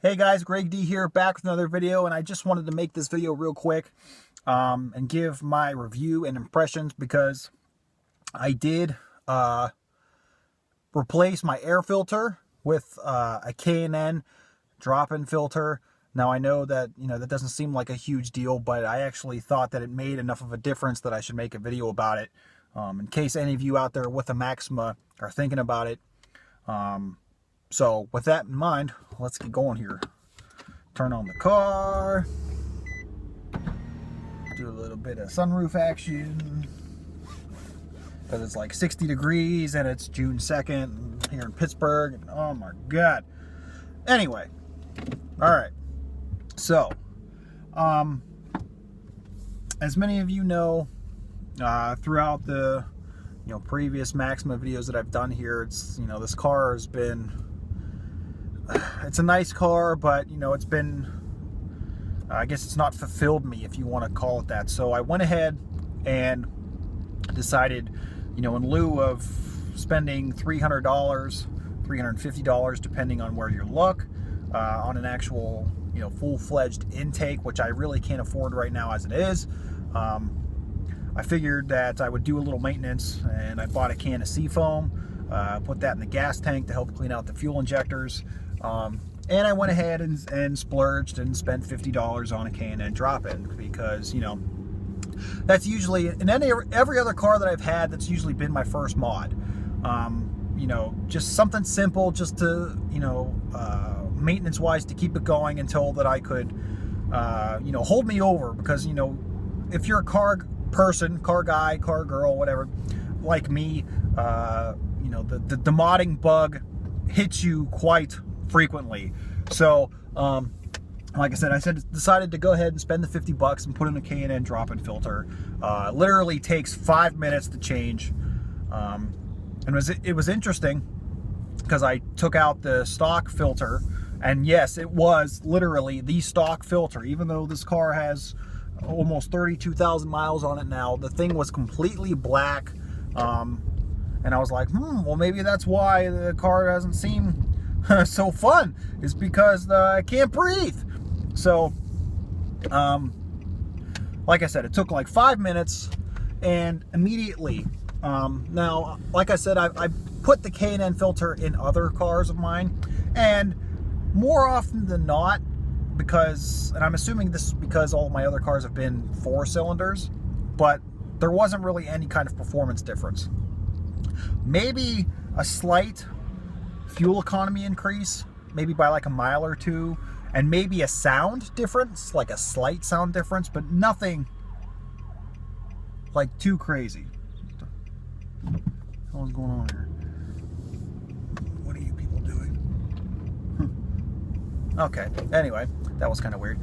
Hey guys, Greg D here, back with another video, and I just wanted to make this video real quick and give my review and impressions because I did replace my air filter with a K&N drop-in filter. Now I know that that doesn't seem like a huge deal, but I actually thought that it made enough of a difference that I should make a video about it. In case any of you out there with a Maxima are thinking about it. So with that in mind, let's get going here. Turn on the car. Do a little bit of sunroof action. Because it's like 60 degrees and it's June 2nd here in Pittsburgh. And oh my God. Anyway. Alright. So. As many of you know, throughout the previous Maxima videos that I've done here, it's this car has been, it's a nice car, but it's been, I guess it's not fulfilled me, if you want to call it that. So I went ahead and decided, in lieu of spending $300, $350, depending on where you look, on an actual full-fledged intake, which I really can't afford right now as it is, I figured that I would do a little maintenance, and I bought a can of Seafoam, put that in the gas tank to help clean out the fuel injectors, and I went ahead and splurged and spent $50 on a K&N drop-in because, that's usually, in every other car that I've had, that's usually been my first mod. Just something simple, just to, maintenance-wise, to keep it going until that I could, hold me over, because, if you're a car person, car guy, car girl, whatever, like me, the modding bug hits you quite frequently. So, like I said, decided to go ahead and spend the $50 and put in a K&N drop-in filter. Literally takes 5 minutes to change. And it was interesting because I took out the stock filter, and yes, it was literally the stock filter, even though this car has almost 32,000 miles on it now. The thing was completely black, and I was like, well, maybe that's why the car doesn't seem so fun, is because I can't breathe. So, like I said, it took like 5 minutes, and immediately, now, like I said, I put the K&N filter in other cars of mine, and more often than not, because, and I'm assuming this is because all of my other cars have been 4 cylinders, but there wasn't really any kind of performance difference. Maybe a slight fuel economy increase, maybe by like a mile or two, and maybe a sound difference, like a slight sound difference, but nothing like too crazy. What's going on here? What are you people doing? Okay, anyway, that was kind of weird.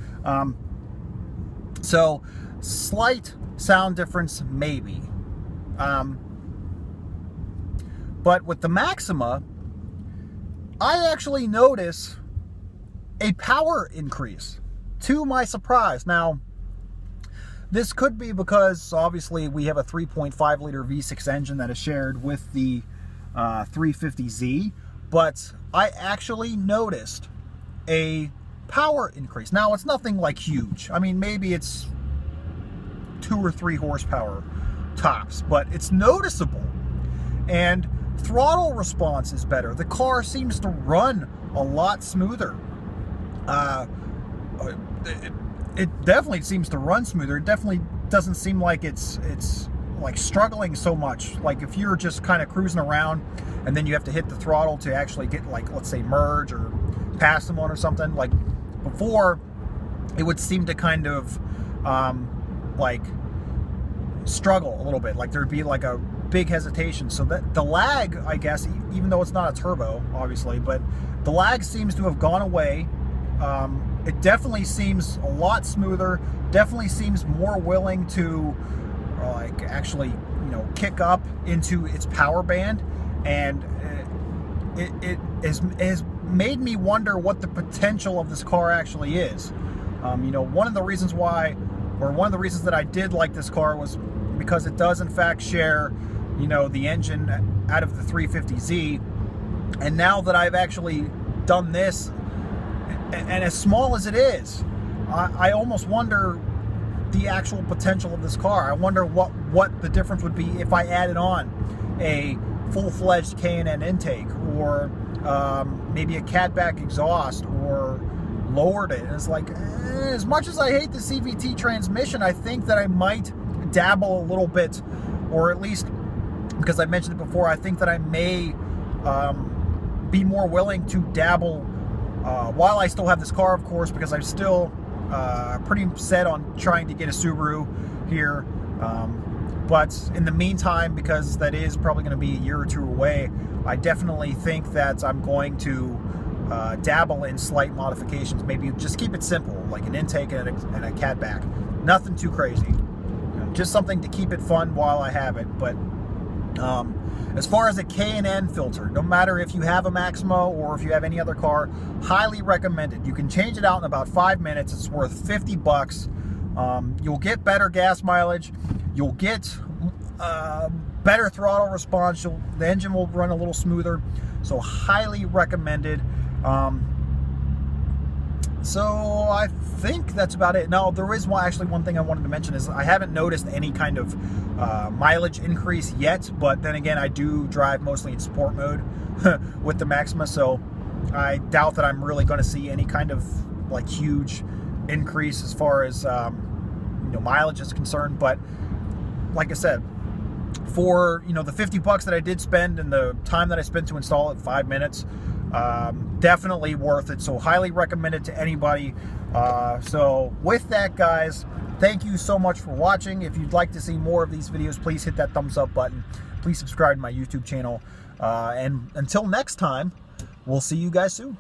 So, slight sound difference, maybe. But with the Maxima, I actually notice a power increase, to my surprise. Now, this could be because, obviously, we have a 3.5 liter V6 engine that is shared with the 350Z, but I actually noticed a power increase. Now, it's nothing like huge. I mean, maybe it's 2 or 3 horsepower tops, but it's noticeable. And throttle response is better. The car seems to run a lot smoother. It definitely seems to run smoother. It definitely doesn't seem like it's like struggling so much. Like if you're just kind of cruising around and then you have to hit the throttle to actually get, like, let's say merge or pass someone or something. Like before, it would seem to kind of like struggle a little bit. Like there'd be like a big hesitation. So that the lag, I guess, even though it's not a turbo, obviously, but the lag seems to have gone away. It definitely seems a lot smoother, definitely seems more willing to like actually, kick up into its power band, and it has made me wonder what the potential of this car actually is. One of the reasons that I did like this car was because it does in fact share, the engine out of the 350Z, and now that I've actually done this, And as small as it is, I almost wonder the actual potential of this car. I wonder what the difference would be if I added on a full-fledged K&N intake, or maybe a catback exhaust, or lowered it. And it's like, as much as I hate the CVT transmission, I think that I might dabble a little bit, or at least, because I mentioned it before, I think that I may be more willing to dabble while I still have this car, of course, because I'm still pretty set on trying to get a Subaru here. But in the meantime, because that is probably going to be a year or two away, I definitely think that I'm going to dabble in slight modifications. Maybe just keep it simple, like an intake and a catback. Nothing too crazy. You know, just something to keep it fun while I have it. But as far as a K&N filter, no matter if you have a Maxima or if you have any other car, highly recommended. You can change it out in about 5 minutes. It's worth 50 bucks. You'll get better gas mileage. You'll get better throttle response. The engine will run a little smoother. So highly recommended. So I think that's about it. Now, there is actually one thing I wanted to mention is I haven't noticed any kind of mileage increase yet, but then again, I do drive mostly in sport mode with the Maxima, so I doubt that I'm really going to see any kind of like huge increase as far as mileage is concerned. But like I said, for the 50 bucks that I did spend and the time that I spent to install it, 5 minutes, definitely worth it. So highly recommended to anybody. So with that, guys, thank you so much for watching. If you'd like to see more of these videos, please hit that thumbs up button. Please subscribe to my YouTube channel. And until next time, we'll see you guys soon.